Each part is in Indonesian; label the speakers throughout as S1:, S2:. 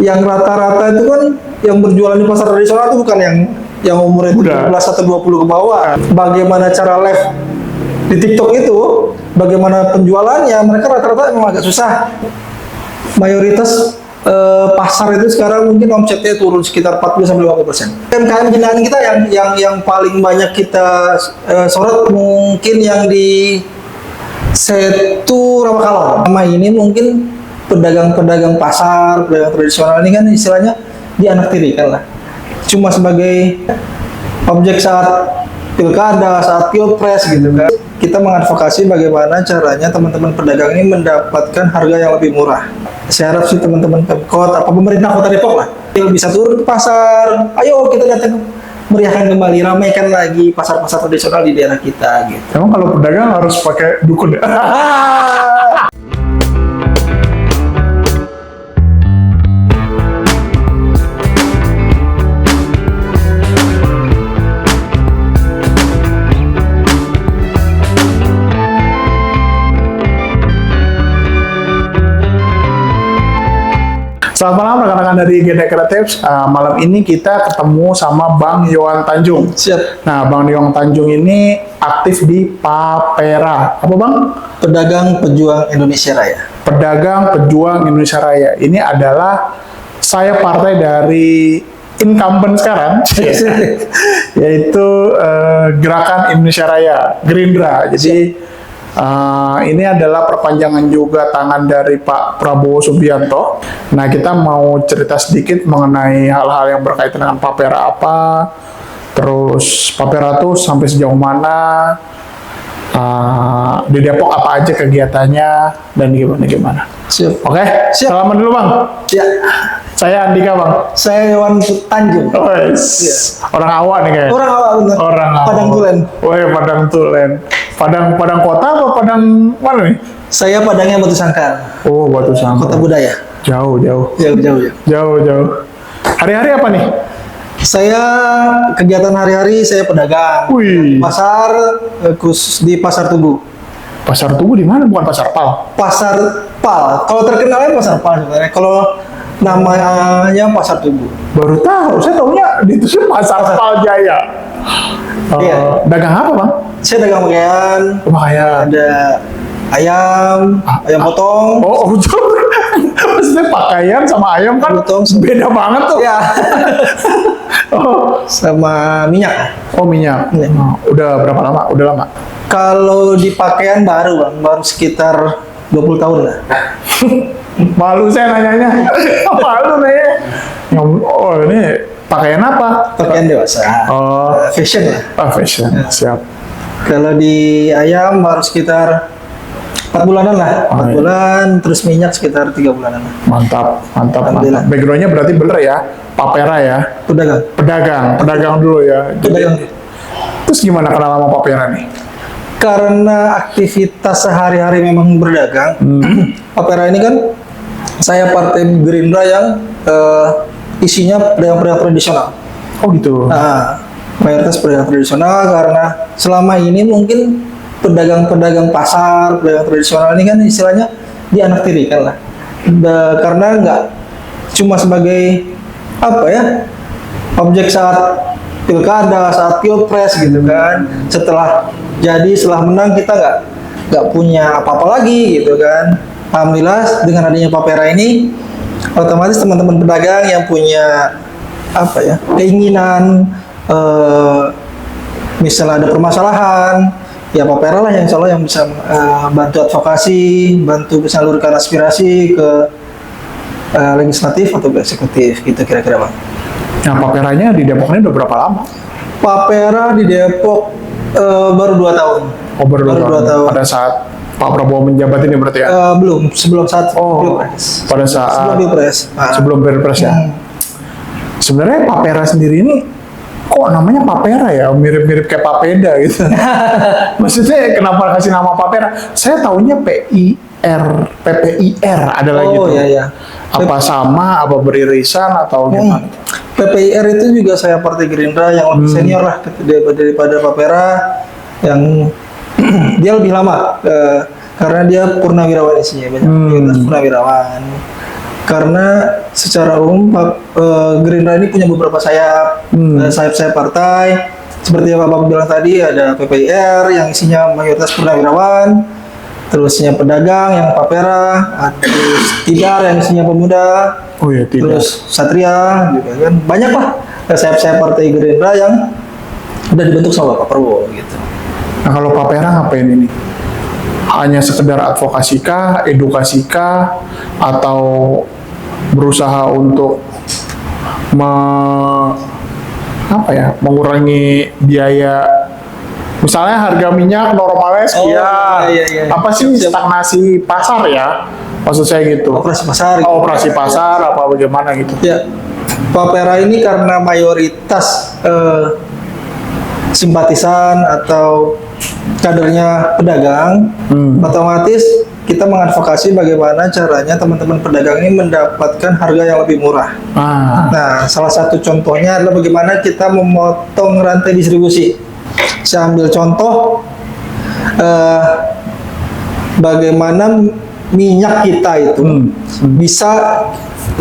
S1: Yang rata-rata itu kan yang berjualan di pasar tradisional itu bukan yang umurnya 17 atau 20 ke bawah. Bagaimana cara live di TikTok itu, bagaimana penjualannya, mereka rata-rata memang agak susah. Mayoritas pasar itu sekarang mungkin omsetnya turun sekitar 40-50%. UMKM binaan kita yang paling banyak kita sorot mungkin yang di Setu Rawakalong. Sama ini mungkin pedagang-pedagang pasar, pedagang tradisional ini kan istilahnya dianaktirikan lah. Cuma sebagai objek saat pilkada, saat pilpres gitu kan. Kita mengadvokasi bagaimana caranya teman-teman pedagang ini mendapatkan harga yang lebih murah. Saya harap sih teman-teman Pemkot atau pemerintah Kota Depok lah bisa turun ke pasar. Ayo kita datang meriahkan kembali, ramaikan lagi pasar-pasar tradisional di daerah kita gitu.
S2: Emang kalau pedagang harus pakai dukun ya? Selamat malam rekan-rekan dari Gede Kreatif. Malam ini kita ketemu sama Bang Yohan Tanjung.
S1: Siap.
S2: Nah, Bang Yohan Tanjung ini aktif di Papera. Apa Bang?
S1: Pedagang Pejuang Indonesia Raya.
S2: Pedagang Pejuang Indonesia Raya. Ini adalah saya partai dari incumbent sekarang, yaitu Gerakan Indonesia Raya, Gerindra. Jadi ini adalah perpanjangan juga tangan dari Pak Prabowo Subianto. Nah, kita mau cerita sedikit mengenai hal-hal yang berkaitan dengan Papera apa, terus Papera tuh sampai sejauh mana, di Depok apa aja kegiatannya, dan gimana-gimana.
S1: Siap.
S2: Oke, salaman dulu Bang.
S1: Siap.
S2: Saya Andika Bang.
S1: Saya Yohan Tanjung.
S2: Oh, orang awak nih kayaknya.
S1: Orang awak bener.
S2: Orang awak.
S1: Padang Tulen.
S2: Woi, Padang Tulen. Padang kota apa Padang mana nih?
S1: Saya Padangnya Batu Sangkar.
S2: Oh, Batu Sangkar.
S1: Kota Budaya.
S2: Jauh.
S1: Jauh.
S2: Hari-hari apa nih?
S1: Saya kegiatan hari-hari saya pedagang.
S2: Wih.
S1: Pasar khusus di Pasar Tugu.
S2: Pasar Tugu di mana? Bukan Pasar Pal.
S1: Pasar Pal. Kalau terkenalnya Pasar Pal sebenarnya. Kalau namanya Pasar Tugu.
S2: Baru tahu. Saya tahunya di itu Pasar Pal Jaya.
S1: Iya.
S2: Dagang apa Bang?
S1: Saya dagang pakaian.
S2: Pakaian.
S1: Ada ayam potong.
S2: Oh, maksudnya pakaian sama ayam kan
S1: Potong.
S2: beda banget tuh.
S1: Ya.
S2: Oh.
S1: Sama minyak.
S2: Oh, minyak.
S1: Iya.
S2: Udah berapa lama? Udah lama.
S1: Kalau di pakaian baru Bang, baru sekitar 20 tahun lah.
S2: Malu saya nanyanya. Malu nih. Oh, ini pakaian apa?
S1: Pakaian dewasa.
S2: Oh,
S1: Fashion lah.
S2: fashion. Siap.
S1: Kalau di ayam baru sekitar 4 bulanan lah. 4
S2: iya.
S1: bulan, terus minyak sekitar 3 bulanan lah.
S2: Mantap.
S1: Alhamdulillah.
S2: Backgroundnya berarti bener ya, Papera ya. Pedagang dulu ya.
S1: Pedagang.
S2: Terus gimana kenal sama Papera nih?
S1: Karena aktivitas sehari-hari memang berdagang, Papera ini kan saya partai Gerindra yang isinya pedagang-pedagang tradisional.
S2: Oh gitu.
S1: Nah, mayoritas pedagang tradisional karena selama ini mungkin pedagang-pedagang pasar, pedagang tradisional ini kan istilahnya dianaktirikan lah. Karena nggak cuma sebagai apa ya, objek saat pilkada, saat pilpres gitu kan. Setelah menang kita nggak punya apa-apa lagi gitu kan. Alhamdulillah dengan adanya Papera ini, otomatis teman-teman pedagang yang punya apa ya keinginan, misalnya ada permasalahan, ya Papera lah yang insya Allah yang bisa bantu advokasi, bantu menyalurkan aspirasi ke legislatif atau ke eksekutif gitu kira-kira Bang.
S2: Nah, Paperanya di Depok ini udah berapa lama?
S1: Papera di Depok baru 2 tahun.
S2: Oh, baru 2 tahun. Pada saat Pak Prabowo menjabat ini berarti ya?
S1: Belum, sebelum saat
S2: Pilpres. Pada saat
S1: sebelum Pilpres.
S2: Sebelum Pilpres ya. Sebenarnya Papera sendiri ini kok namanya Papera ya? Mirip-mirip kayak Papeda gitu. Maksudnya kenapa kasih nama Papera? Saya taunya PPIR ada lagi tuh.
S1: Oh iya.
S2: Apa sama, apa beririsan atau gimana?
S1: PPIR itu juga saya partai Gerindra yang lebih senior lah daripada Papera, yang dia lebih lama karena dia purnawirawan isinya, banyak purnawirawan. Karena secara umum Gerindra ini punya beberapa sayap, sayap-sayap partai. Seperti yang Bapak bilang tadi, ada PPIR yang isinya mayoritas purnawirawan, terus isinya pedagang yang Papera, terus Tidar yang isinya pemuda,
S2: Oh ya, tidak.
S1: terus Satria juga kan. Banyak lah sayap-sayap partai Gerindra yang udah dibentuk sama Pak Prabowo gitu.
S2: Nah, kalau Pak Pera ngapain ini? Hanya sekedar advokasi kah, edukasi kah, atau berusaha untuk mengurangi biaya, misalnya harga minyak normalnya sekian,
S1: iya.
S2: apa sih stagnasi pasar ya, maksud saya gitu.
S1: Operasi pasar. Gitu.
S2: Operasi pasar apa bagaimana gitu.
S1: Ya, Pak Pera ini karena mayoritas simpatisan atau kadernya pedagang, otomatis kita mengadvokasi bagaimana caranya teman-teman pedagang ini mendapatkan harga yang lebih murah. Nah, salah satu contohnya adalah bagaimana kita memotong rantai distribusi. Saya ambil contoh bagaimana minyak kita itu bisa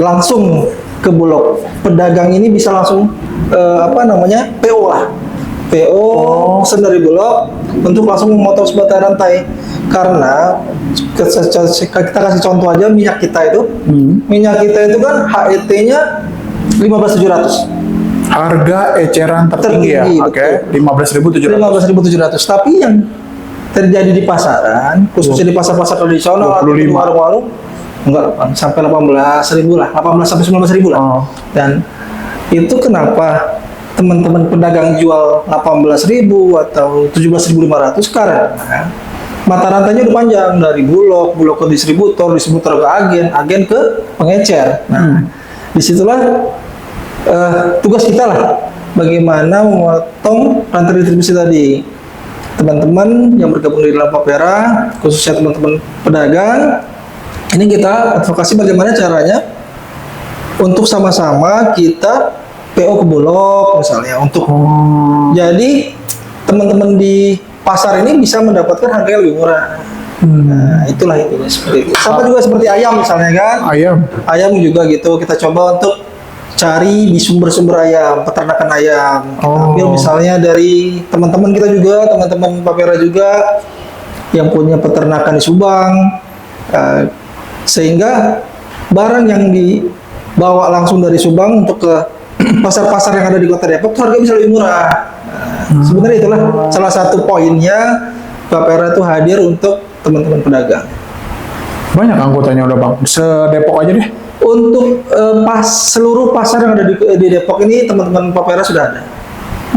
S1: langsung ke Bulog. Pedagang ini bisa langsung PO lah. PO pesan dari Bulog untuk langsung memotong sebatang rantai. Karena kita kasih contoh aja minyak kita itu, minyak kita itu kan HET-nya 15.700.
S2: Harga eceran tertinggi ya, oke, 15.700.
S1: 15.700. Tapi yang terjadi di pasaran, khususnya di pasar-pasar tradisional atau di warung-warung, enggak sampai 18.000 lah, 18 sampai 19.000 lah. Dan itu kenapa teman-teman pedagang jual 18.000 atau 17.500 karena mata rantainya udah panjang dari Bulog ke distributor ke agen ke pengecer. Nah, disitulah tugas kita lah bagaimana memotong rantai distribusi tadi. Teman-teman yang bergabung di dalam Papera, khususnya teman-teman pedagang, ini kita advokasi bagaimana caranya untuk sama-sama kita PO ke Bulog misalnya untuk jadi teman-teman di pasar ini bisa mendapatkan harga yang lebih murah. Nah, itulah itu seperti itu. Sama juga seperti ayam misalnya kan. Ayam juga gitu. Kita coba untuk cari di sumber-sumber ayam, peternakan ayam. Kita ambil misalnya dari teman-teman kita juga, teman-teman Papera juga yang punya peternakan di Subang. Sehingga barang yang dibawa langsung dari Subang untuk ke pasar-pasar yang ada di Kota Depok itu harga bisa lebih murah. Sebenarnya itulah salah satu poinnya Papera itu hadir untuk teman-teman pedagang.
S2: Banyak anggotanya udah Bang, se-Depok aja deh.
S1: Untuk seluruh pasar yang ada di Depok ini teman-teman Papera sudah ada.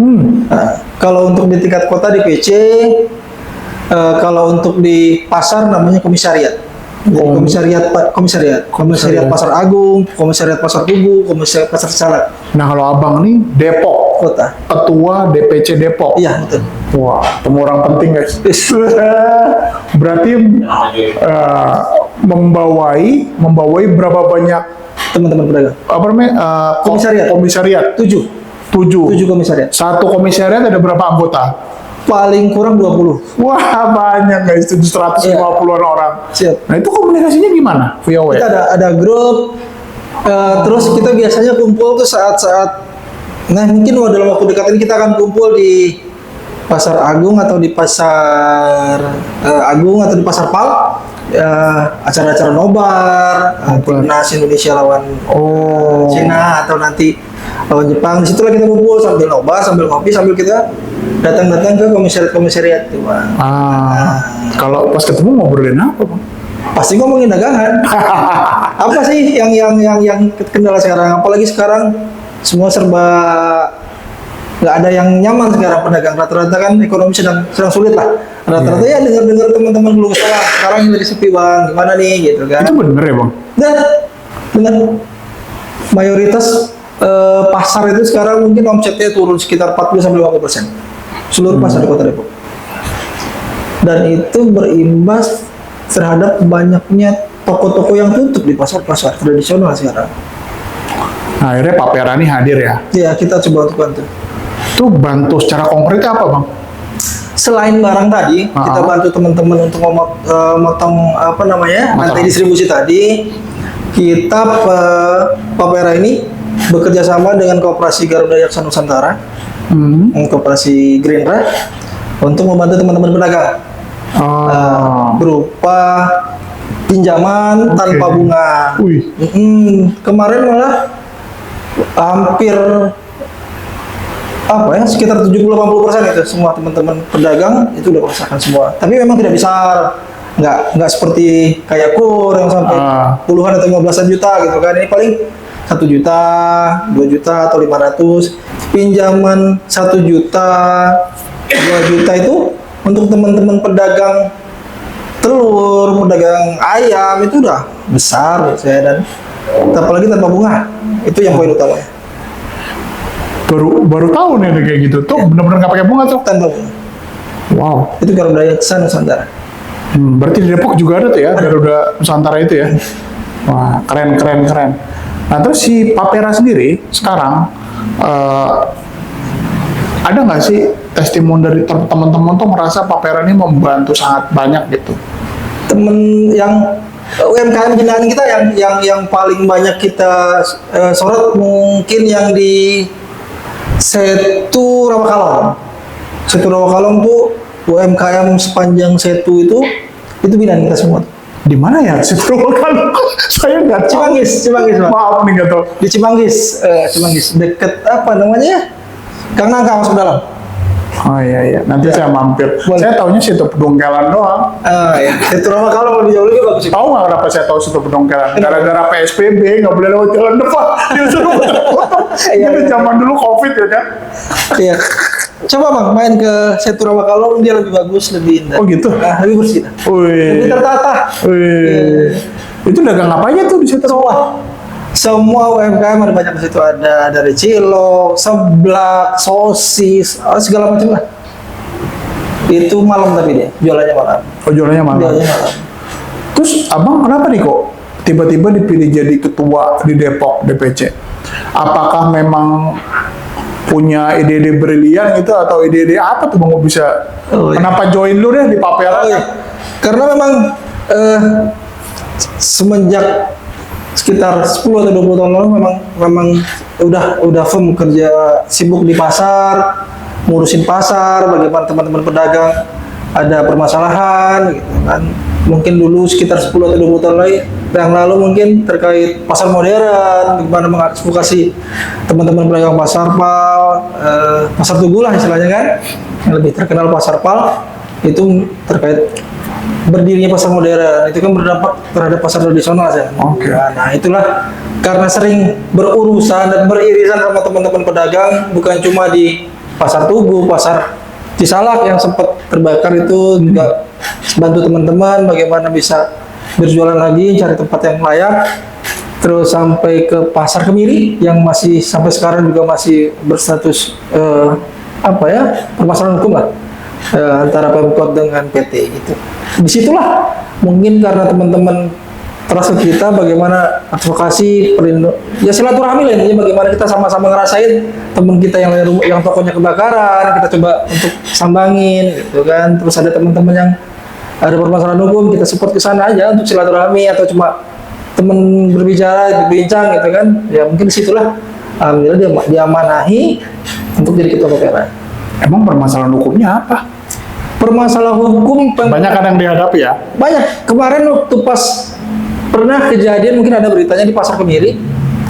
S1: Nah, kalau untuk di tingkat kota di PC, kalau untuk di pasar namanya komisariat. Jadi komisariat Pasar Agung, komisariat Pasar Tugu, komisariat Pasar Salak.
S2: Nah, kalau Abang nih Depok,
S1: kota.
S2: Ketua DPC Depok.
S1: Iya, betul.
S2: Wah, temu orang penting guys. Berarti membawai berapa banyak
S1: teman-teman pedagang?
S2: Apa namanya? Komisariat. 7
S1: komisariat.
S2: Satu komisariat ada berapa anggota?
S1: Paling kurang 20.
S2: Wah, banyak guys, 150-an orang.
S1: Siap.
S2: Nah, itu komunikasinya gimana? Via web?
S1: Kita ada grup, terus kita biasanya kumpul tuh saat-saat, nah mungkin dalam waktu dekat ini kita akan kumpul di Pasar Agung atau di Pasar Agung atau di Pasar Pal, acara-acara nobar, timnas Indonesia lawan Cina atau nanti lawan Jepang. Disitulah kita kumpul sambil nobar, sambil ngopi, sambil kita datang ke komisariat itu, Bang.
S2: Kalau pas ketemu ngobrolin apa, Bang?
S1: Pasti ngomongin dagangan. Apa sih yang kendala sekarang? Apalagi sekarang semua serba nggak ada yang nyaman sekarang pedagang. Rata-rata kan ekonomi sedang sulit lah. Rata-rata ya dengar teman-teman keluh kesah. Sekarang ini lagi sepi, Bang. Gimana nih gitu kan?
S2: Itu bener ya, Bang?
S1: Nah, dengan mayoritas pasar itu sekarang mungkin omsetnya turun sekitar 40-50%. Seluruh pasar di Kota Depok. Dan itu berimbas terhadap banyaknya toko-toko yang tutup di pasar-pasar tradisional sekarang.
S2: Nah, akhirnya Pak Pera ini hadir ya?
S1: Ya, kita coba untuk bantu.
S2: Itu bantu secara konkret apa, Bang?
S1: Selain barang tadi, kita bantu teman-teman untuk motong rantai distribusi tadi. kita Papera ini bekerja sama dengan Koperasi Garuda Yaksa Nusantara, Koperasi Gerindra, untuk membantu teman-teman pedagang berupa pinjaman tanpa bunga. Kemarin malah hampir sekitar 70-80% itu semua teman-teman pedagang itu udah merasakan semua. Tapi memang tidak besar, nggak seperti kayak KUR yang sampai puluhan atau 15-an juta gitu kan. Ini paling 1 juta, 2 juta atau 500. Pinjaman 1 juta, 2 juta itu untuk teman-teman pedagang telur, pedagang ayam itu udah besar saya, dan apalagi tanpa bunga. Itu yang poin utamanya.
S2: Baru tahu nih kayak gitu. Tuh benar-benar nggak pakai bunga tuh.
S1: Tanpa bunga.
S2: Wow.
S1: Itu Garuda Yaksa Nusantara.
S2: Berarti di Depok juga ada tuh ya, Garuda Nusantara itu ya. Wah, keren. Nah, terus si Papera sendiri sekarang ada nggak sih testimoni dari teman-teman tuh merasa Papera ini membantu sangat banyak gitu?
S1: Temen yang UMKM binaan kita yang paling banyak kita sorot mungkin yang di Setu Rawakalong. Setu Rawakalong tuh UMKM sepanjang Setu itu binaan kita semua.
S2: Di mana ya Setu Rawakalong? Saya nggak tahu.
S1: Cimanggis, Pak.
S2: Maaf nih nggak tahu.
S1: Di Cimanggis deket apa namanya? Gang Nangka masuk dalam.
S2: Oh iya, nanti saya mampir. Saya taunya Situ Pedongkelan doang.
S1: Ya. Setu Rawakalong lebih jauh lagi bagus.
S2: Tahu nggak kenapa saya tahu Situ Pedongkelan? Gara-gara PSBB nggak boleh lewat jalan depan. Disuruh foto. Itu zaman dulu COVID ya kan?
S1: Iya. Coba Bang main ke Setu Rawakalong, dia lebih bagus, lebih indah.
S2: Oh gitu?
S1: Lebih bersih. Lebih tertata.
S2: Itu dagang apa aja tuh di Situ Rawakalong?
S1: Semua UMKM ada banyak di situ, ada dari cilok, seblak, sosis, segala macam lah. Itu malam tapi dia jualannya malam.
S2: Oh jualannya malam. Terus abang kenapa nih kok tiba-tiba dipilih jadi ketua di Depok DPC? Apakah memang punya ide-ide brilian gitu atau ide-ide apa tuh bang bisa? Kenapa join lu deh di Papera?
S1: Karena memang semenjak sekitar 10 atau 20 tahun lalu memang udah firm kerja, sibuk di pasar, ngurusin pasar, bagaimana teman-teman pedagang ada permasalahan gitu kan. Mungkin dulu sekitar 10 atau 20 tahun yang lalu mungkin terkait pasar modern, bagaimana mengadvokasi teman-teman pedagang pasar PAL, pasar Tugu lah istilahnya kan, yang lebih terkenal pasar PAL itu terkait berdirinya pasar modern, itu kan berdampak terhadap pasar tradisional saya. Nah itulah karena sering berurusan dan beririsan sama teman-teman pedagang, bukan cuma di pasar Tugu, pasar Cisalak yang sempat terbakar itu juga bantu teman-teman bagaimana bisa berjualan lagi, cari tempat yang layak, terus sampai ke pasar Kemiri yang masih sampai sekarang juga masih berstatus permasalahan hukum lah antara Pemkot dengan PT gitu. Disitulah mungkin karena teman-teman terasa kita bagaimana advokasi silaturahmi lah, intinya bagaimana kita sama-sama ngerasain teman kita yang tokonya kebakaran, kita coba untuk sambangin gitu kan. Terus ada teman-teman yang ada permasalahan hukum, kita support ke sana aja untuk silaturahmi atau cuma teman berbicara, berbincang gitu kan. Ya mungkin disitulah alhamdulillah dia diamanahi untuk jadi ketua Papera.
S2: Emang permasalahan hukumnya apa?
S1: Permasalahan hukum
S2: banyak kan yang dihadapi ya?
S1: Banyak. Kemarin waktu pas pernah kejadian, mungkin ada beritanya di pasar Kemiri,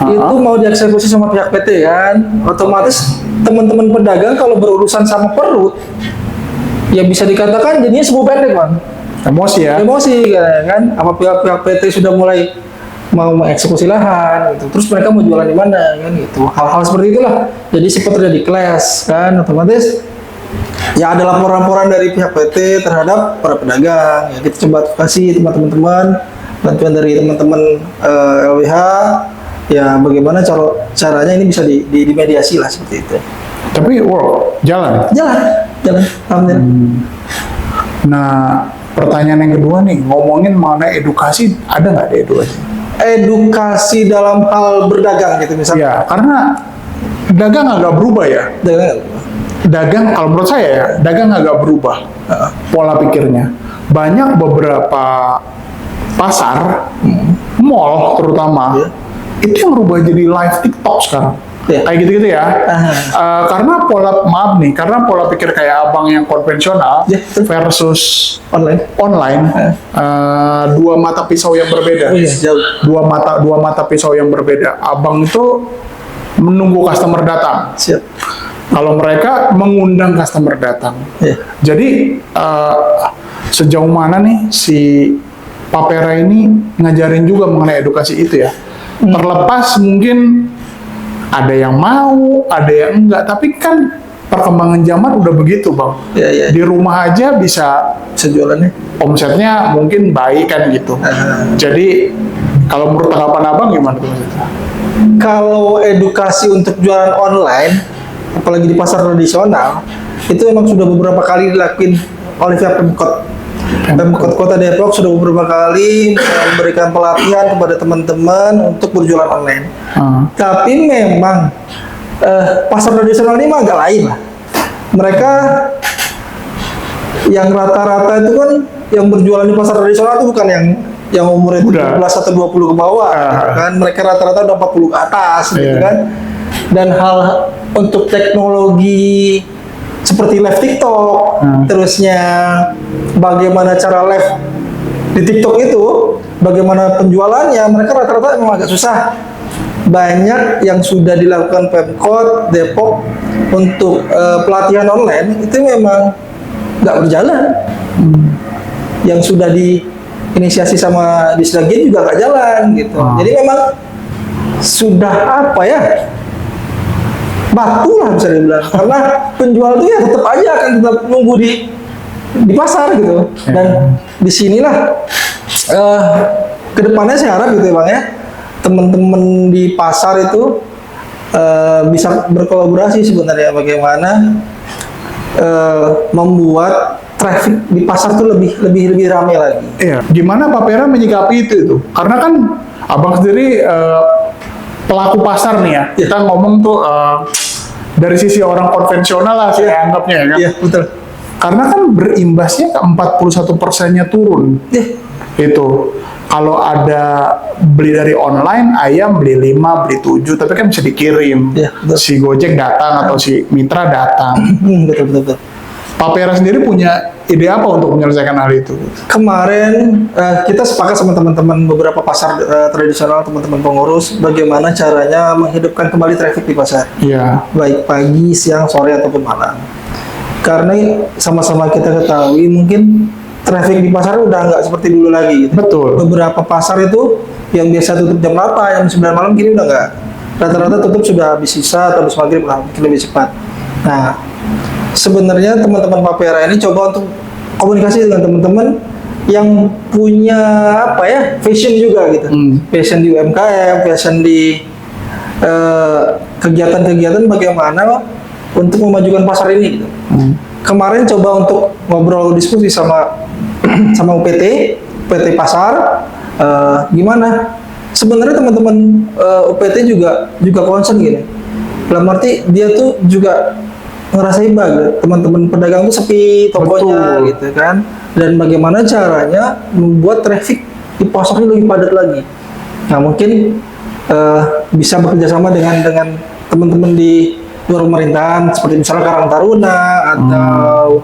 S1: itu mau dieksekusi sama pihak PT kan, otomatis teman-teman pedagang kalau berurusan sama perut, ya bisa dikatakan jadinya sebuah pendek Bang.
S2: Emosi ya?
S1: Emosi kan, apa pihak PT sudah mulai mau mengeksekusi lahan gitu. Terus mereka mau jualan di mana kan gitu. Hal-hal seperti itulah. Jadi sempat terjadi clash kan, otomatis ya ada laporan-laporan dari pihak PT terhadap para pedagang. Ya kita coba advokasi teman-teman, bantuan dari teman-teman LWH, ya bagaimana caranya ini bisa dimediasi lah seperti itu.
S2: Tapi jalan.
S1: Alhamdulillah.
S2: Nah, pertanyaan yang kedua nih, ngomongin mengenai edukasi, ada nggak ada edukasi?
S1: Edukasi dalam hal berdagang gitu misalnya.
S2: Ya, karena dagang agak berubah ya. Dagang kalau menurut saya ya, dagang agak berubah pola pikirnya. Banyak beberapa pasar mall terutama,
S1: Iya.
S2: itu yang berubah jadi live TikTok sekarang.
S1: Iya.
S2: Kayak gitu-gitu ya.
S1: Aha.
S2: Karena pola pikir kayak abang yang konvensional
S1: Iya, betul.
S2: versus
S1: Online.
S2: online, dua mata pisau yang berbeda.
S1: Oh iya, jauh.
S2: Dua mata pisau yang berbeda. Abang itu menunggu customer datang.
S1: Siap.
S2: Kalau mereka mengundang customer datang.
S1: Iya.
S2: Jadi sejauh mana nih si Papera ini ngajarin juga mengenai edukasi itu ya. Terlepas mungkin ada yang mau, ada yang enggak, tapi kan perkembangan zaman udah begitu, Bang.
S1: Iya, iya.
S2: Di rumah aja bisa
S1: Sejualannya.
S2: omsetnya mungkin baik kan gitu. Jadi kalau menurut tanggapan Abang gimana tuh maksudnya?
S1: Kalau edukasi untuk jualan online, apalagi di pasar tradisional, itu memang sudah beberapa kali dilakuin oleh pihak Pemkot. Pemkot Kota Depok sudah beberapa kali memberikan pelatihan kepada teman-teman untuk berjualan online. Tapi memang pasar tradisional ini mah agak lain lah. Mereka yang rata-rata itu kan yang berjualan di pasar tradisional itu bukan yang umurnya 17 atau 20 ke bawah, gitu kan. Mereka rata-rata udah 40 ke atas, gitu kan. Dan hal untuk teknologi seperti live TikTok, terusnya bagaimana cara live di TikTok itu, bagaimana penjualannya, mereka rata-rata memang agak susah. Banyak yang sudah dilakukan Pemkot Depok untuk pelatihan online itu memang nggak berjalan. Yang sudah diinisiasi sama Disdagin juga nggak jalan gitu. Jadi memang sudah apa ya? Batu lah bisa dibilang, karena penjual itu ya tetap aja akan tetap nunggu di pasar gitu. Dan disinilah kedepannya saya harap gitu ya Bang ya, teman-teman di pasar itu bisa berkolaborasi sebenarnya bagaimana membuat traffic di pasar tuh lebih ramai lagi.
S2: Iya. Gimana Papera menyikapi itu? Karena kan Abang sendiri pelaku pasar nih ya. Kita ngomong tuh dari sisi orang konvensional lah saya anggapnya ya kan.
S1: Iya, betul.
S2: Karena kan berimbasnya ke 41%-nya turun.
S1: Iya.
S2: Itu. Kalau ada beli dari online, ayam beli 5, beli 7, tapi kan bisa dikirim.
S1: Iya, betul.
S2: Si Gojek datang atau si Mitra datang.
S1: Betul.
S2: Papera sendiri punya ide apa untuk menyelesaikan hal itu?
S1: Kemarin kita sepakat sama teman-teman beberapa pasar tradisional, teman-teman pengurus, bagaimana caranya menghidupkan kembali traffic di pasar.
S2: Iya.
S1: Baik pagi, siang, sore, ataupun malam. Karena sama-sama kita ketahui mungkin traffic di pasar udah nggak seperti dulu lagi. Gitu.
S2: Betul.
S1: Beberapa pasar itu yang biasa tutup jam 8, jam 9 malam kini udah nggak. Rata-rata tutup sudah habis sisa atau habis maghrib lah, mungkin lebih cepat. Nah, sebenarnya teman-teman Papera ini coba untuk komunikasi dengan teman-teman yang punya apa ya, passion juga gitu. Passion di UMKM, passion di kegiatan-kegiatan bagaimana untuk memajukan pasar ini gitu. Kemarin coba untuk ngobrol diskusi sama UPT pasar, gimana? Sebenarnya teman-teman UPT juga concern gini. Dalam arti dia tuh juga ngerasain banget teman-teman pedagang tuh sepi tokonya.
S2: Betul.
S1: Gitu kan. Dan bagaimana caranya membuat traffic di pasar ini lebih padat lagi. Nah, mungkin bisa bekerjasama dengan teman-teman di luar pemerintahan seperti misalnya Karang Taruna atau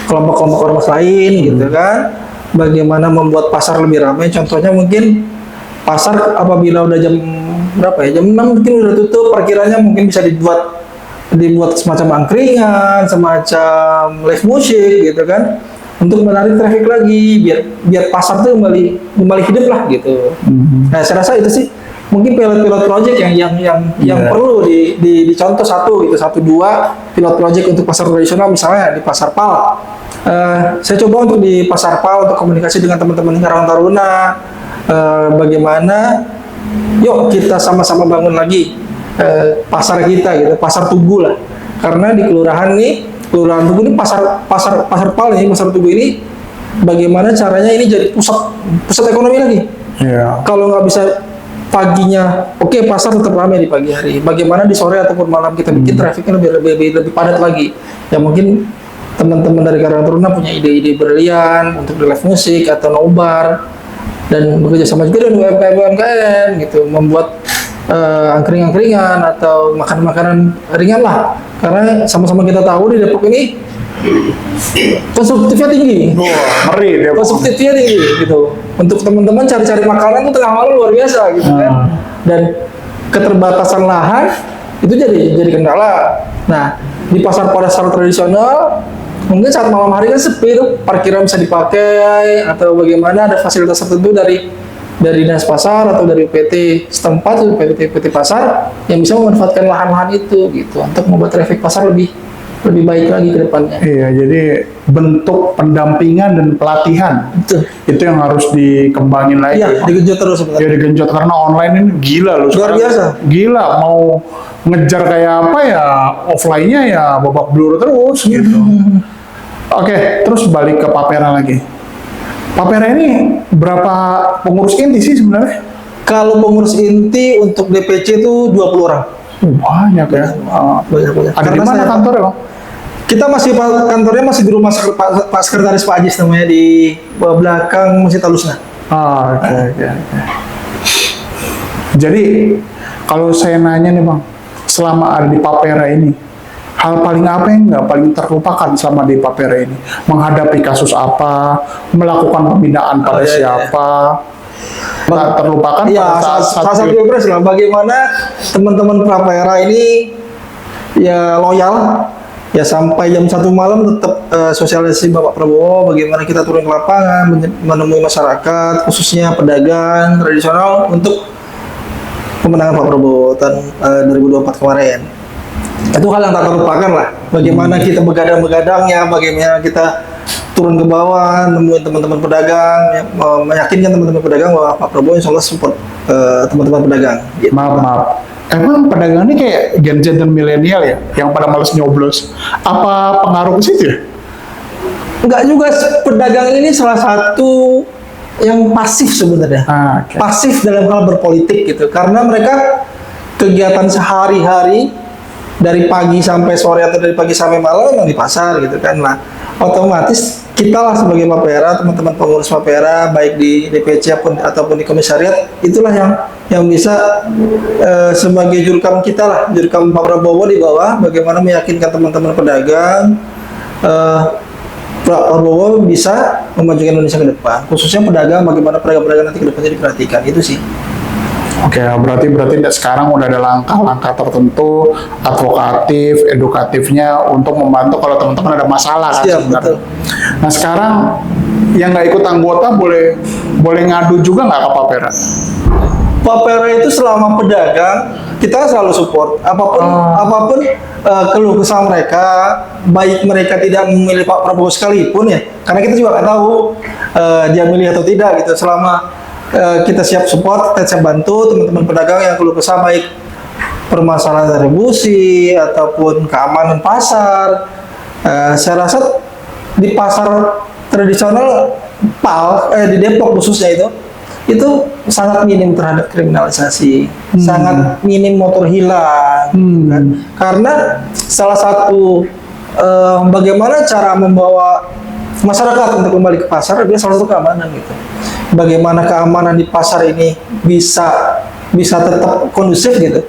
S1: kelompok-kelompok ormas lain gitu kan. Bagaimana membuat pasar lebih ramai, contohnya mungkin pasar apabila udah jam berapa ya, jam 6 mungkin udah tutup, parkirannya mungkin bisa dibuat semacam angkringan, semacam live musik gitu kan, untuk menarik traffic lagi biar pasar tuh kembali hidup lah gitu. Nah, saya rasa itu sih mungkin pilot project yang perlu dicontoh satu dua pilot project untuk pasar tradisional, misalnya di pasar PAL. Saya coba untuk di pasar PAL untuk komunikasi dengan teman-teman Karang Taruna, bagaimana yuk kita sama-sama bangun lagi pasar kita gitu, pasar Tugu lah. Karena di kelurahan Tugu ini pasar PAL nih, pasar Tugu ini bagaimana caranya ini jadi pusat ekonomi lagi. Kalau nggak bisa paginya, oke, pasar tetap ramai di pagi hari. Bagaimana di sore ataupun malam kita bikin trafiknya lebih padat lagi. Ya mungkin teman-teman dari Karang Taruna punya ide-ide brilian untuk di live musik atau nobar. dan bekerja sama juga dengan UMKM gitu, membuat angkringan-angkringan atau makanan-makanan ringan lah, karena sama-sama kita tahu di Depok ini konsumtifnya tinggi.
S2: Ngeri deh.
S1: Konsumtifnya tinggi gitu. Untuk teman-teman cari-cari makanan itu tengah malam luar biasa gitu kan. Dan keterbatasan lahan itu jadi kendala. Nah, di pasar tradisional mungkin saat malam hari kan sepi tuh, parkiran bisa dipakai atau bagaimana, ada fasilitas tertentu dari dinas pasar atau dari PT setempat, PT pasar yang bisa memanfaatkan lahan-lahan itu gitu untuk membuat traffic pasar lebih baik lagi ke depannya.
S2: Iya, jadi bentuk pendampingan dan pelatihan itu yang harus dikembangin lagi.
S1: Iya, digenjot terus sebenarnya.
S2: Ya digenjot, karena online ini gila loh.
S1: Luar biasa.
S2: Gila, mau ngejar kayak apa ya, offline-nya ya babak belur terus gitu. Oke, terus balik ke Papera lagi. Papera ini berapa pengurus inti sih sebenarnya?
S1: Kalau pengurus inti untuk DPC itu 20 orang.
S2: Banyak ya.
S1: Banyak.
S2: Ada di mana kantornya, Bang?
S1: Kita kantornya masih di rumah Pak Sekretaris Pak Ajis namanya, di belakang Masjid Alusna.
S2: Oke. Jadi kalau saya nanya nih Bang, selama ada di Papera ini, hal paling apa yang nggak paling terlupakan selama di Papera ini? Menghadapi kasus apa? Melakukan pembinaan pada siapa? Tak terlupakan
S1: ya,
S2: pada saat
S1: pilpres lah. Bagaimana teman-teman Papera ini ya loyal, ya sampai jam 1 malam tetap sosialisasi Bapak Prabowo, bagaimana kita turun ke lapangan, menemui masyarakat, khususnya pedagang tradisional untuk pemenangan Pak Prabowo tahun 2024 kemarin. Itu hal yang tak terlupakan lah. Bagaimana kita begadang-begadangnya, bagaimana kita turun ke bawah, nemuin teman-teman pedagang, ya, meyakinkan teman-teman pedagang bahwa Pak Prabowo insya Allah support teman-teman pedagang. Gitu.
S2: Maaf. Emang pedagang ini kayak Gen Z dan milenial ya, yang pada males nyoblos. Apa pengaruh ke situ ya?
S1: Enggak juga, pedagang ini salah satu yang pasif sebenarnya.
S2: Okay.
S1: Pasif dalam hal berpolitik gitu. Karena mereka kegiatan sehari-hari dari pagi sampai sore atau dari pagi sampai malam memang di pasar gitu kan. Nah, otomatis kita lah sebagai Papera, teman-teman pengurus Papera baik di DPC ataupun di komisariat, itulah yang bisa sebagai jurkam kita lah, jurkam Pak Prabowo di bawah, bagaimana meyakinkan teman-teman pedagang Pak Prabowo bisa memajukan Indonesia ke depan, khususnya pedagang, bagaimana pedagang-pedagang nanti ke depannya diperhatikan. Itu sih.
S2: Oke, berarti sekarang udah ada langkah-langkah tertentu, advokatif, edukatifnya untuk membantu kalau teman-teman ada masalah kan sebenarnya. Nah sekarang yang nggak ikut anggota boleh ngadu juga nggak ke Papera?
S1: Papera itu selama pedagang kita selalu support apapun keluh kesah mereka, baik mereka tidak memilih Pak Prabowo sekalipun ya, karena kita juga nggak tahu dia milih atau tidak gitu. Selama kita siap support, kita siap bantu teman-teman pedagang yang keluh kesah baik permasalahan distribusi ataupun keamanan pasar. Saya rasa di pasar tradisional di Depok khususnya itu sangat minim terhadap kriminalisasi, sangat minim motor hilang, kan? Karena salah satu bagaimana cara membawa masyarakat untuk kembali ke pasar adalah salah satu keamanan gitu. Bagaimana keamanan di pasar ini bisa tetap kondusif gitu.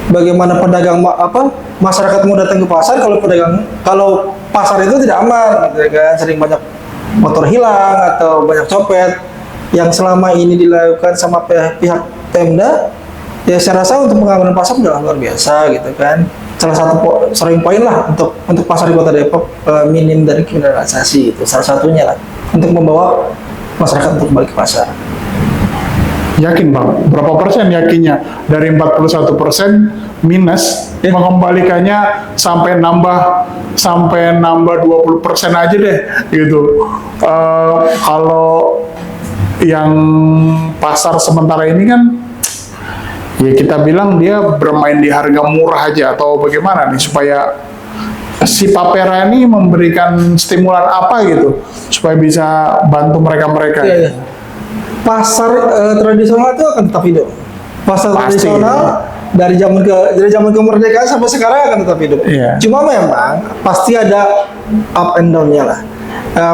S1: Bagaimana pedagang masyarakat mau datang ke pasar kalau pasar itu tidak aman gitu kan, sering banyak motor hilang atau banyak copet yang selama ini dilakukan sama pihak Pemda. Ya saya rasa untuk pengamanan pasar sudah luar biasa gitu kan. Salah satu sering poin lah untuk pasar di Kota Depok, minim dari kriminalisasi itu salah satunya lah untuk membawa masyarakat untuk kembali ke pasar.
S2: Yakin Bang? Berapa persen yakinnya? Dari 41% minus, mengembalikannya sampai nambah 20% aja deh gitu. Kalau yang pasar sementara ini kan ya kita bilang dia bermain di harga murah aja, atau bagaimana nih supaya si Papera ini memberikan stimulan apa gitu supaya bisa bantu mereka-mereka.
S1: Iya. Pasar tradisional itu akan tetap hidup. Pasar tradisional dari zaman kemerdekaan sampai sekarang akan tetap hidup.
S2: Iya.
S1: Cuma memang pasti ada up and down-nya lah.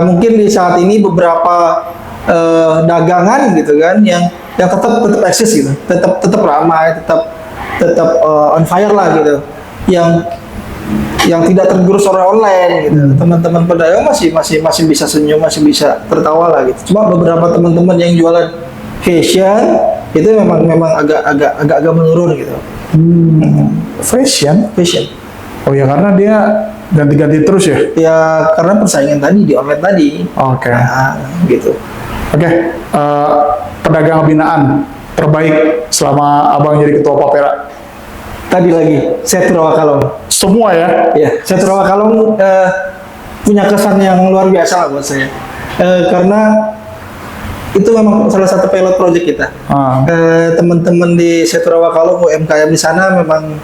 S1: Mungkin di saat ini beberapa dagangan gitu kan, yang tetap eksis gitu, tetap ramai, tetap on fire lah gitu, yang tidak tergerus oleh online gitu. Teman-teman pedagang masih bisa senyum, masih bisa tertawa lah gitu. Cuma beberapa teman-teman yang jualan fashion itu memang agak menurun gitu.
S2: Fashion?
S1: Fashion.
S2: Oh ya, karena dia ganti-ganti terus ya?
S1: Ya karena persaingan tadi di online tadi.
S2: Oke.
S1: Nah, gitu.
S2: Oke, pedagang binaan terbaik selama abang jadi ketua Papera?
S1: Tadi lagi, Setu Rawakalong.
S2: Semua ya?
S1: Ya, Setu Rawakalong punya kesan yang luar biasa lah buat saya. Karena itu memang salah satu pilot project kita. Teman-teman di Setu Rawakalong, UMKM di sana memang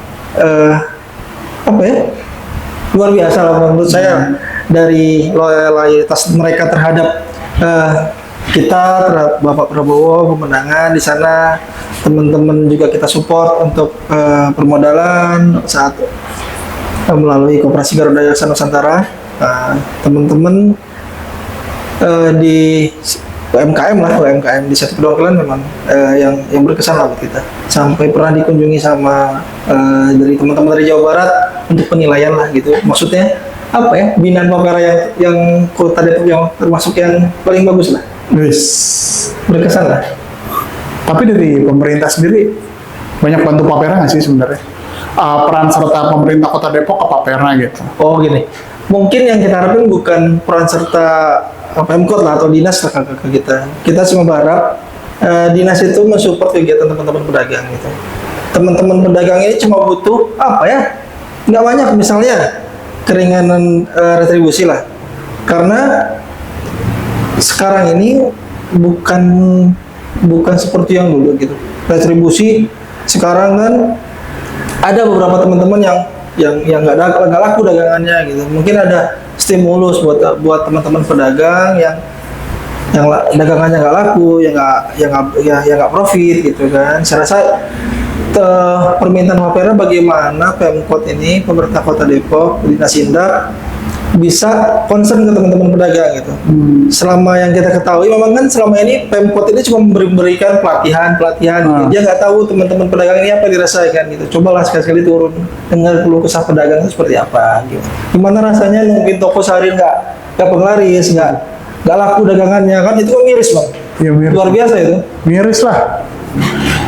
S1: luar biasa lah menurut saya, dari loyalitas mereka terhadap kita, terhadap Bapak Prabowo, pemenangan di sana. Teman-teman juga kita support untuk permodalan saat melalui Koperasi Garuda Yaksa Nusantara. Teman-teman di UMKM di Setu Kedongkelan memang yang berkesan lah buat kita. Sampai pernah dikunjungi sama dari teman-teman dari Jawa Barat untuk penilaian lah gitu. Maksudnya binaan Papera yang Kota Depok yang termasuk yang paling bagus lah. Berkesan lah.
S2: Tapi dari pemerintah sendiri banyak bantu Papera nggak sih sebenarnya? Peran serta pemerintah Kota Depok ke Papera gitu.
S1: Oh gini, mungkin yang kita harapkan bukan peran serta Pemkot lah atau dinas lah ke kita. Kita cuma berharap dinas itu mensupport kegiatan teman-teman pedagang gitu. Teman-teman pedagang ini cuma butuh nggak banyak, misalnya keringanan retribusi lah. Karena sekarang ini bukan seperti yang dulu gitu. Retribusi sekarang kan ada beberapa teman-teman yang nggak laku dagangannya gitu. Mungkin ada stimulus buat teman-teman pedagang yang dagangannya nggak laku, yang nggak profit gitu kan. Saya rasa permintaan Papera bagaimana Pemkot ini, pemerintah Kota Depok, Dinas Indak bisa concern ke teman-teman pedagang gitu. Selama yang kita ketahui memang kan selama ini Pemkot ini cuma memberikan pelatihan gitu. Dia nggak tahu teman-teman pedagang ini apa yang dirasakan gitu. Cobalah sekali-sekali turun dengar keluh kesah pedagang itu seperti apa gitu. Gimana rasanya nungguin toko sehari nggak penglaris, nggak laku dagangannya kan, itu kan miris bang.
S2: Ya, miris.
S1: Luar biasa itu.
S2: Miris lah.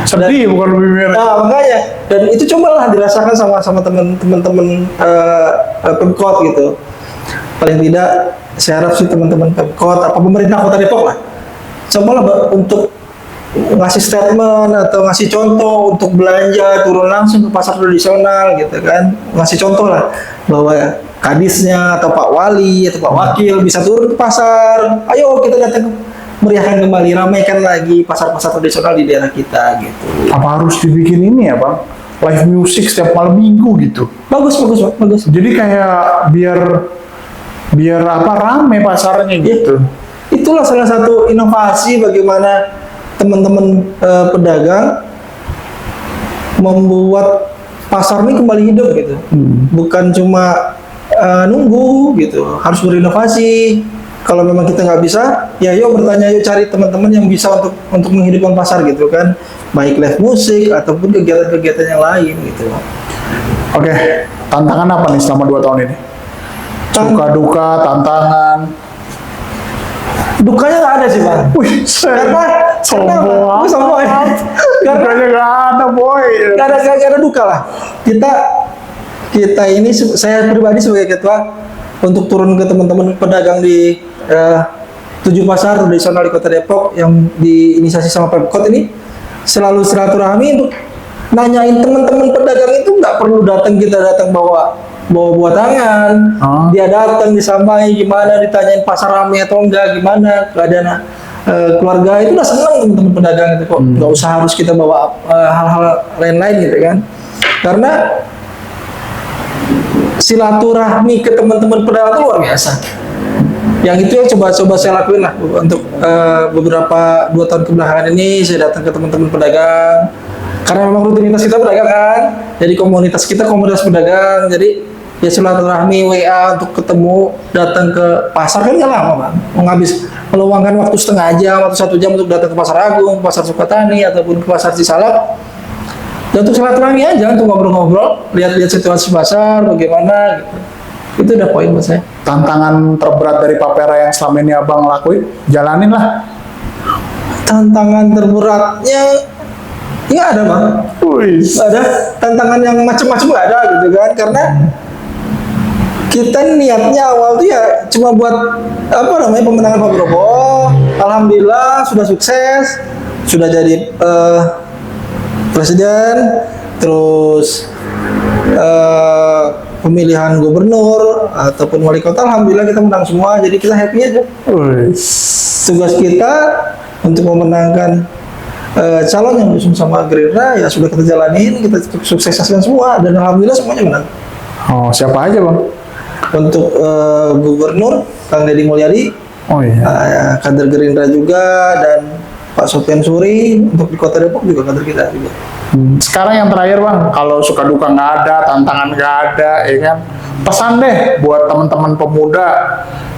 S2: Sedih bukan lebih miris.
S1: Nah makanya, dan itu cobalah dirasakan sama teman-teman Pemkot gitu. Paling tidak saya harap sih teman-teman Pemkot apa pemerintah Kota Depok lah, cobalah untuk ngasih statement atau ngasih contoh untuk belanja turun langsung ke pasar tradisional gitu kan, ngasih contoh lah bahwa kadisnya atau Pak Wali atau Pak Wakil bisa turun ke pasar, ayo kita datang meriahkan kembali, ramaikan lagi pasar-pasar tradisional di daerah kita gitu.
S2: Apa harus dibikin ini ya bang, live music setiap malam minggu gitu?
S1: Bagus.
S2: Jadi kayak biar rame pasarnya gitu.
S1: Itulah salah satu inovasi bagaimana teman-teman pedagang membuat pasar ini kembali hidup gitu. Bukan cuma nunggu gitu, harus berinovasi. Kalau memang kita nggak bisa, ya yuk bertanya, yuk cari teman-teman yang bisa untuk menghidupkan pasar gitu kan, baik live musik ataupun kegiatan-kegiatan yang lain gitu.
S2: Oke, tantangan apa nih selama 2 tahun ini? Suka duka, tantangan.
S1: Dukanya nggak ada sih bang.
S2: Karena sombong. Dukanya nggak ada boy.
S1: Nggak ada duka lah. Kita ini, saya pribadi sebagai ketua, untuk turun ke teman-teman pedagang di 7 pasar tradisional di Kota Depok yang diinisiasi sama Pemkot ini, selalu silaturahmi untuk nanyain teman-teman pedagang itu, nggak perlu kita datang bawa buat tangan. Dia datang disamai gimana, ditanyain pasar rame atau enggak, gimana keadaan keluarga, itu udah senang teman-teman pedagang itu kok. Nggak usah harus kita bawa hal-hal lain-lain gitu kan, karena silaturahmi ke teman-teman pedagang itu luar biasa. Yang itu yang coba saya lakuin lah untuk beberapa 2 tahun kebelakangan ini. Saya datang ke teman-teman pedagang karena memang rutinitas kita pedagang kan, jadi komunitas kita komunitas pedagang, jadi ya silaturahmi WA untuk ketemu, datang ke pasar kan nggak lama bang, meluangkan waktu setengah jam atau 1 jam untuk datang ke Pasar Agung, Pasar Sukatani ataupun ke Pasar Cisalak, dan untuk silaturahmi aja, untuk ngobrol-ngobrol, lihat-lihat situasi pasar bagaimana gitu. Itu udah poin buat saya.
S2: Tantangan terberat dari Papera yang selama ini abang lakuin, jalanin lah.
S1: Tantangan terberatnya nggak ada bang. Nggak ada tantangan yang macam-macam, nggak ada gitu kan, karena kita niatnya awal tuh ya cuma buat apa namanya pemenangan Pak Prabowo. Alhamdulillah sudah sukses, sudah jadi presiden, terus pemilihan gubernur ataupun wali kota, alhamdulillah kita menang semua, jadi kita happy aja. Tugas kita untuk memenangkan calon yang diusung sama Gerindra ya sudah kita jalanin, kita sukseskan semua, dan alhamdulillah semuanya menang.
S2: Oh, siapa aja bang?
S1: Untuk gubernur Kang Deddy Mulyadi, kader Gerindra juga, dan Pak Sofyan Suri untuk di Kota Depok juga kader kita juga.
S2: Sekarang yang terakhir bang, kalau suka duka nggak ada, tantangan nggak ada, ya kan? Pesan deh buat teman-teman pemuda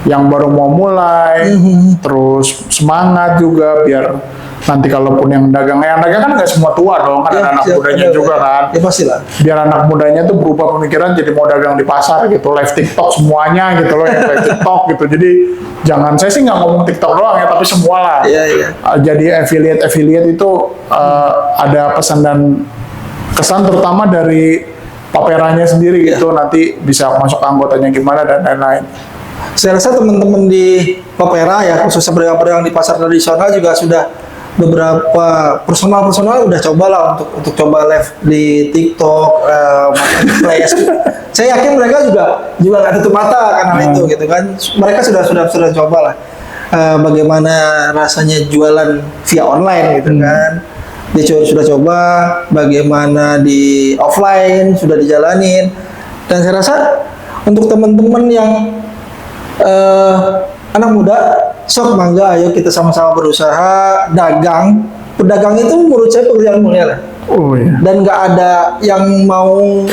S2: yang baru mau mulai, terus semangat juga biar nanti kalaupun yang dagang kan nggak semua tua dong, kan ada anak mudanya juga kan.
S1: Ya pastilah.
S2: Biar anak mudanya tuh berubah pemikiran jadi mau dagang di pasar gitu, live TikTok semuanya gitu loh, yang live TikTok gitu. Jadi jangan, saya sih nggak ngomong TikTok doang ya, tapi semua lah. Jadi affiliate itu ada pesan dan kesan terutama dari Paperanya sendiri gitu, nanti bisa masuk anggotanya gimana dan lain-lain.
S1: Saya rasa teman-teman di Papera ya, khususnya pedagang-pedagang di pasar tradisional juga sudah beberapa personal udah cobalah untuk coba live di TikTok, marketplace. Saya yakin mereka juga nggak tutup mata karena itu gitu kan. Mereka sudah coba lah bagaimana rasanya jualan via online gitu kan. Dia sudah coba bagaimana di offline, sudah dijalanin, dan saya rasa untuk teman-teman yang anak muda, sok mangga, ayo kita sama-sama berusaha dagang. Pedagang itu menurut saya pekerjaan mulia lah. Dan nggak ada yang mau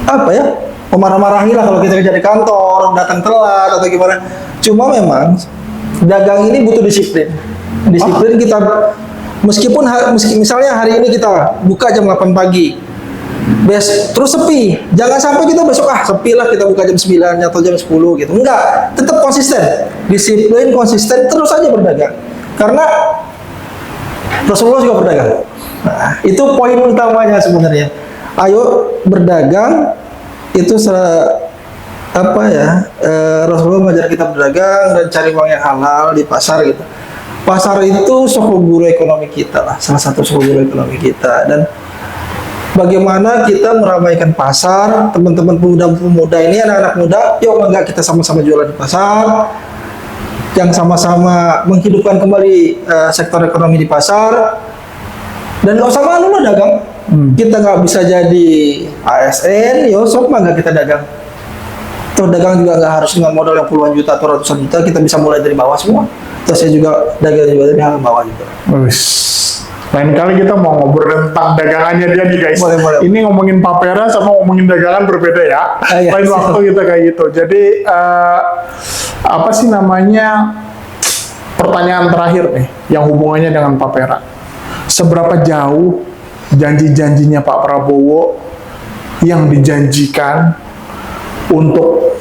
S1: apa ya memarah-marahi lah kalau kita kerja di kantor, datang telat atau gimana. Cuma memang dagang ini butuh disiplin. Disiplin kita. Meskipun misalnya hari ini kita buka jam 8 pagi, terus sepi, jangan sampai kita besok sepi lah kita buka jam 9 atau jam 10 gitu. Enggak, tetap konsisten, disiplin, konsisten, terus aja berdagang. Karena Rasulullah juga berdagang. Nah, itu poin utamanya sebenarnya. Ayo berdagang, itu Rasulullah mengajar kita berdagang dan cari uang yang halal di pasar gitu. Pasar itu suku guru ekonomi kita lah, salah satu suku guru ekonomi kita. Dan bagaimana kita meramaikan pasar, teman-teman pemuda ini, anak-anak muda, yuk enggak kita sama-sama jualan di pasar, yang sama-sama menghidupkan kembali sektor ekonomi di pasar. Dan nggak usah malu lah dagang. Kita nggak bisa jadi ASN, yuk sok enggak kita dagang. Toh dagang juga nggak harus dengan modal yang puluhan juta atau ratusan juta, kita bisa mulai dari bawah semua. Terus saya juga dagang juga dari hal bawah juga.
S2: Lain kali kita mau ngobrol tentang dagangannya dia nih guys.
S1: Boleh.
S2: Ini ngomongin Papera sama ngomongin dagangan berbeda ya. Lain waktu kita kayak gitu. Jadi apa sih namanya, pertanyaan terakhir nih yang hubungannya dengan Papera. Seberapa jauh janji-janjinya Pak Prabowo yang dijanjikan untuk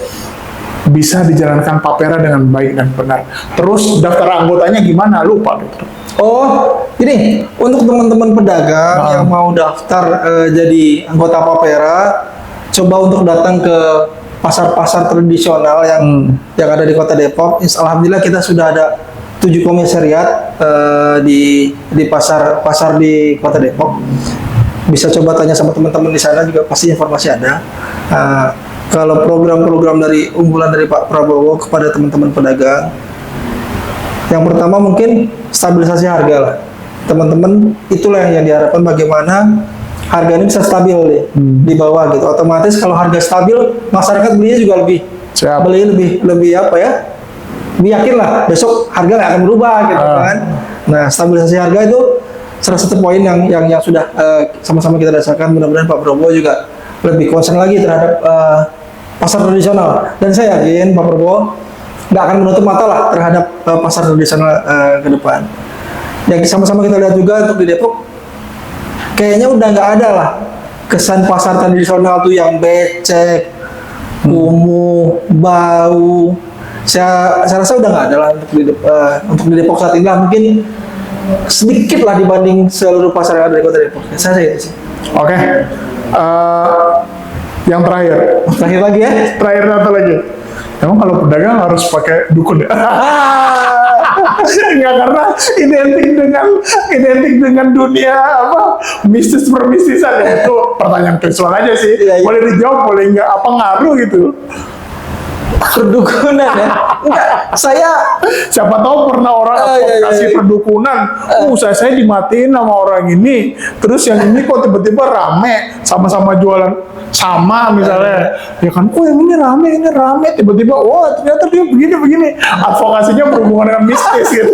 S2: bisa dijalankan Papera dengan baik dan benar. Terus daftar anggotanya gimana? Lupa gitu.
S1: Oh, ini untuk teman-teman pedagang yang mau daftar jadi anggota Papera, coba untuk datang ke pasar-pasar tradisional yang ada di Kota Depok. Alhamdulillah kita sudah ada 7 komisariat di pasar di Kota Depok. Bisa coba tanya sama teman-teman di sana juga, pasti informasi ada. Kalau program-program dari unggulan dari Pak Prabowo kepada teman-teman pedagang, yang pertama mungkin stabilisasi harga lah. Teman-teman, itulah yang diharapkan, bagaimana harga ini bisa stabil deh, di bawah gitu. Otomatis kalau harga stabil, masyarakat belinya juga lebih apa ya? Lebih yakin lah besok harga nggak akan berubah gitu kan. Nah, stabilisasi harga itu salah satu poin yang sudah sama-sama kita rasakan. Mudah-mudahan Pak Prabowo juga lebih concern lagi terhadap pasar tradisional. Dan saya yakin Pak Prabowo nggak akan menutup mata lah terhadap pasar tradisional ke depan. Yang sama-sama kita lihat juga untuk di Depok, kayaknya udah nggak ada lah kesan pasar tradisional tuh yang becek, kumuh, bau. Saya rasa udah nggak ada lah untuk di Depok saat ini lah. Mungkin sedikit lah dibanding seluruh pasar yang ada di kota Depok. Saya itu sih.
S2: Oke. Yang terakhir.
S1: Terakhir lagi ya.
S2: Terakhir satu lagi. Emang kalau pedagang harus pakai dukun ya? Enggak, karena identik dengan dunia apa mistis permistisan ya. Itu pertanyaan visual aja sih.
S1: Iya.
S2: Boleh dijawab, boleh enggak, apa ngaruh gitu.
S1: Perdukunan ya. Enggak, saya
S2: Siapa tahu pernah orang advokasi perdukunan, saya dimatiin sama orang ini, terus yang ini kok tiba-tiba rame, sama-sama jualan sama misalnya, ya kan, yang ini rame, tiba-tiba, wah ternyata dia begini, advokasinya berhubungan dengan mistis gitu.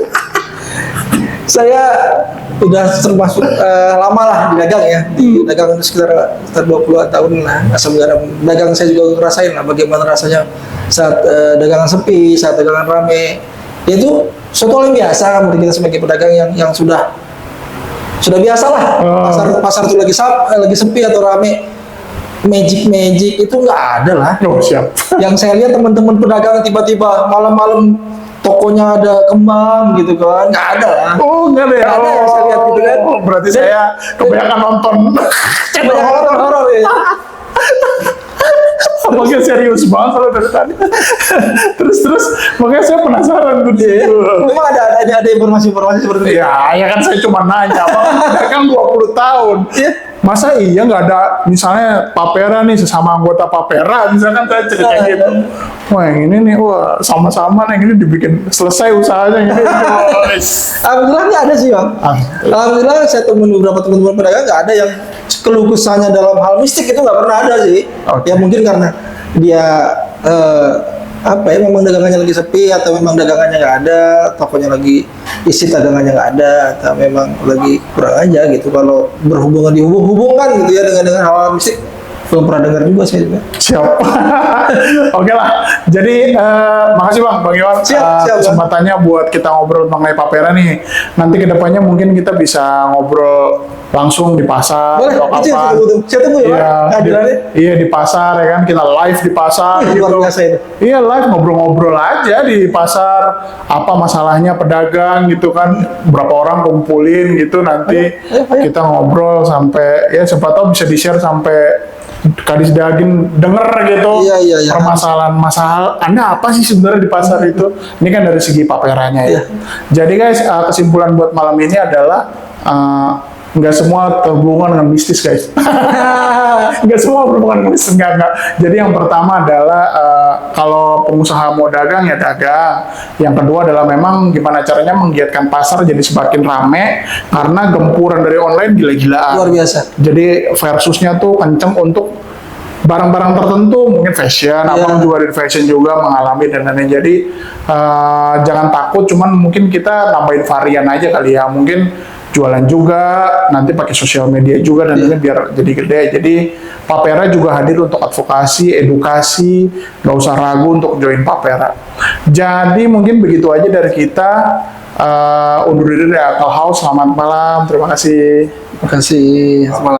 S1: saya udah termasuk lama lah di dagang ya, di dagang sekitar 20 tahun lah, asam garam dagang. Saya juga ngerasain lah bagaimana rasanya saat dagangan sepi, saat dagangan rame. Itu suatu hal yang biasa menurut kita sebagai pedagang yang sudah biasa lah. Pasar itu lagi sepi atau rame, magic itu nggak ada lah.
S2: Oh, siap.
S1: Yang saya lihat teman-teman pedagang tiba-tiba malam-malam tokonya ada kembang gitu kan, nggak ada lah.
S2: Oh, nggak ada ya?
S1: Nggak ada yang saya lihat gitu kan.
S2: Berarti saya kebanyakan nonton channel
S1: horor ya.
S2: Makanya serius banget kalau dari tadi. terus makanya saya penasaran tuh di situ.
S1: Memang ada informasi seperti itu.
S2: Ya kan saya cuma nanya, kan 20 tahun.
S1: Iya.
S2: Masa iya nggak ada misalnya Papera nih, sesama anggota Papera misalkan saya cerita gitu. Wah yang ini nih, wah sama-sama nih, ini dibikin selesai usahanya ini.
S1: Alhamdulillah ini ada sih Bang. Alhamdulillah saya temuin beberapa teman-teman pedagang nggak ada yang keluh kesahnya dalam hal mistik, itu nggak pernah ada sih.
S2: Okay.
S1: Ya mungkin karena dia memang dagangannya lagi sepi, atau memang dagangannya nggak ada, tokonya lagi isi dagangannya nggak ada, atau memang lagi kurang aja gitu. Kalau berhubungan dihubung-hubungkan gitu ya dengan hal mistik, belum pernah dengar juga saya juga.
S2: Siap. Oke lah. Jadi makasih Bang Iwan
S1: Siap,
S2: kesempatannya buat kita ngobrol mengenai Papera nih. Nanti kedepannya mungkin kita bisa ngobrol langsung di pasar.
S1: Boleh,
S2: atau
S1: itu
S2: kapan.
S1: saya tunggu ya,
S2: Iya,
S1: Pak.
S2: iya di pasar ya kan, kita live di pasar gitu.
S1: Luar biasa itu.
S2: Iya, live ngobrol-ngobrol aja di pasar, apa masalahnya pedagang gitu kan, berapa orang kumpulin gitu, nanti
S1: ayo.
S2: kita ngobrol sampai ya siapa tahu bisa di-share sampai Kadis Daging denger gitu.
S1: Iya.
S2: Permasalahan Anda apa sih sebenarnya di pasar itu. Ini kan dari segi paperanya ya.
S1: Iya.
S2: Jadi guys, kesimpulan buat malam ini adalah nggak semua terhubungan dengan mistis guys. Nggak semua berhubungan dengan mistis, enggak. Jadi yang pertama adalah kalau pengusaha mau dagang ya dagang. Yang kedua adalah memang gimana caranya menggiatkan pasar jadi semakin rame, karena gempuran dari online gila-gilaan.
S1: Luar biasa.
S2: Jadi versusnya tuh kenceng untuk barang-barang tertentu, mungkin fashion, abang juga dari fashion juga mengalami dan lain-lain. Jadi jangan takut, cuman mungkin kita nambahin varian aja kali ya. Mungkin jualan juga, nanti pakai sosial media juga, dan ini biar jadi gede. Jadi Papera juga hadir untuk advokasi, edukasi, nggak usah ragu untuk join Papera. Jadi mungkin begitu aja dari kita. Undur diri dari Akal House. Selamat malam, terima kasih.
S1: Terima kasih.